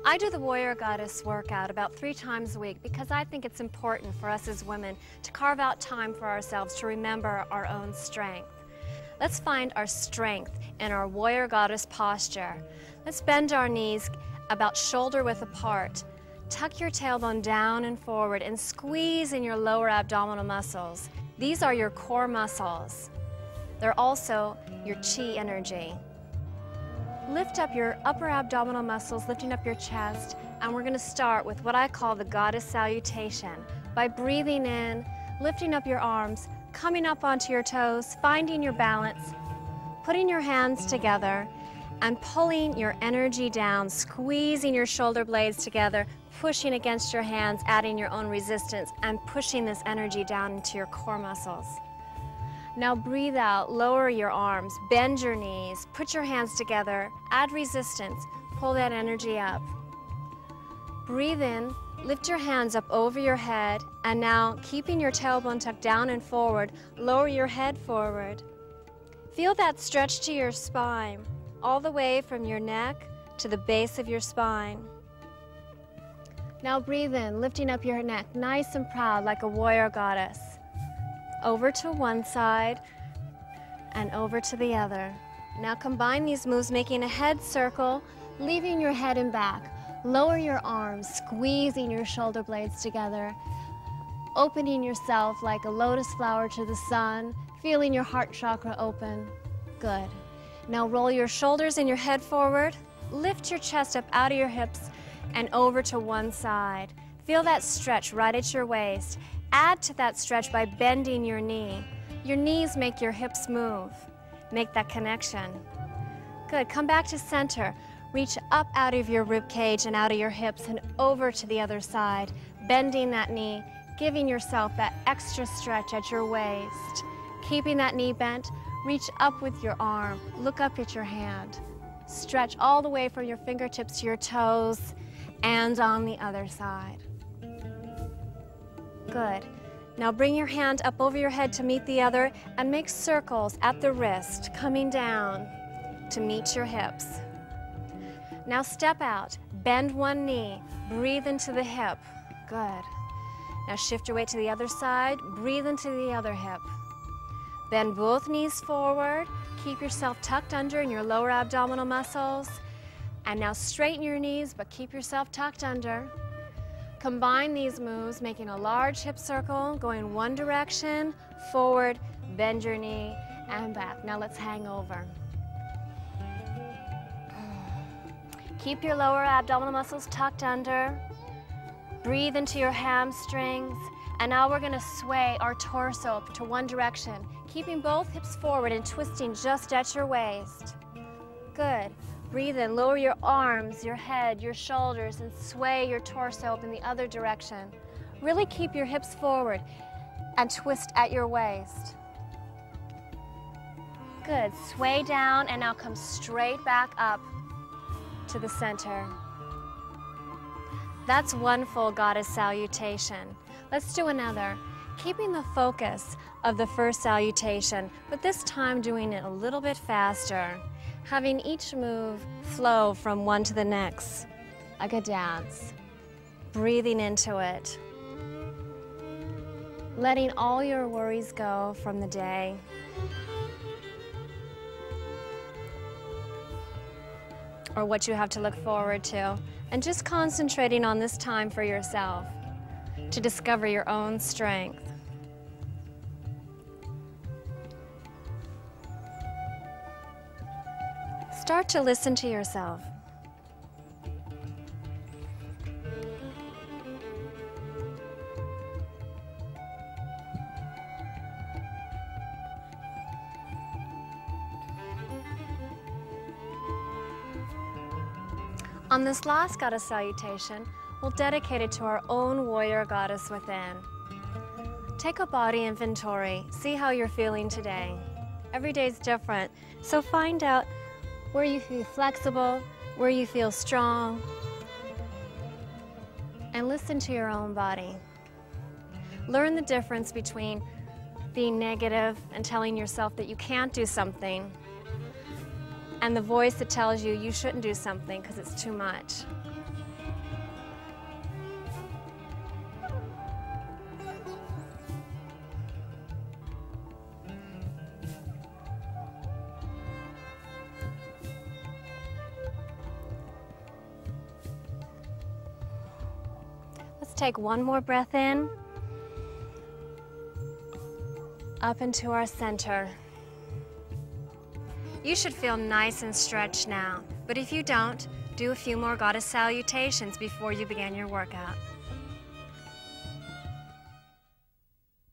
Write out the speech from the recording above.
I do the Warrior Goddess workout about 3 times a week because I think it's important for us as women to carve out time for ourselves to remember our own strength. Let's find our strength in our Warrior Goddess posture. Let's bend our knees about shoulder width apart. Tuck your tailbone down and forward and squeeze in your lower abdominal muscles. These are your core muscles. They're also your chi energy. Lift up your upper abdominal muscles, lifting up your chest, and we're going to start with what I call the Goddess Salutation. By breathing in, lifting up your arms, coming up onto your toes, finding your balance, putting your hands together, and pulling your energy down, squeezing your shoulder blades together, pushing against your hands, adding your own resistance, and pushing this energy down into your core muscles. Now breathe out, lower your arms, bend your knees, put your hands together, add resistance, pull that energy up. Breathe in, lift your hands up over your head, and now keeping your tailbone tucked down and forward, lower your head forward. Feel that stretch to your spine, all the way from your neck to the base of your spine. Now breathe in, lifting up your neck, nice and proud like a warrior goddess. Over to one side and over to the other. Now combine these moves, making a head circle, leaving your head and back. Lower your arms, squeezing your shoulder blades together, opening yourself like a lotus flower to the sun, feeling your heart chakra open. Good. Now roll your shoulders and your head forward, lift your chest up out of your hips and over to one side. Feel that stretch right at your waist. Add to that stretch by bending your knee. Your knees make your hips move. Make that connection. Good. Come back to center. Reach up out of your rib cage and out of your hips and over to the other side. Bending that knee, giving yourself that extra stretch at your waist. Keeping that knee bent, reach up with your arm. Look up at your hand. Stretch all the way from your fingertips to your toes and on the other side. Good. Now bring your hand up over your head to meet the other and make circles at the wrist, coming down to meet your hips. Now step out, bend one knee, breathe into the hip. Good. Now shift your weight to the other side, breathe into the other hip. Bend both knees forward, keep yourself tucked under in your lower abdominal muscles. And now straighten your knees, but keep yourself tucked under. Combine these moves, making a large hip circle, going one direction, forward, bend your knee, and back. Now let's hang over. Keep your lower abdominal muscles tucked under. Breathe into your hamstrings. And now we're going to sway our torso to one direction, keeping both hips forward and twisting just at your waist. Good. Breathe in, lower your arms, your head, your shoulders, and sway your torso up in the other direction. Really keep your hips forward and twist at your waist. Good. Sway down and now come straight back up to the center. That's one full goddess salutation. Let's do another. Keeping the focus of the first salutation, but this time doing it a little bit faster. Having each move flow from one to the next, like a dance. Breathing into it. Letting all your worries go from the day. Or what you have to look forward to. And just concentrating on this time for yourself to discover your own strength. Start to listen to yourself. On this last goddess salutation, we'll dedicate it to our own warrior goddess within. Take a body inventory. See how you're feeling today. Every day is different, so find out where you feel flexible, where you feel strong, and listen to your own body. Learn the difference between being negative and telling yourself that you can't do something, and the voice that tells you you shouldn't do something because it's too much. take one more breath in, up into our center. You should feel nice and stretched now, but if you don't, do a few more goddess salutations before you begin your workout.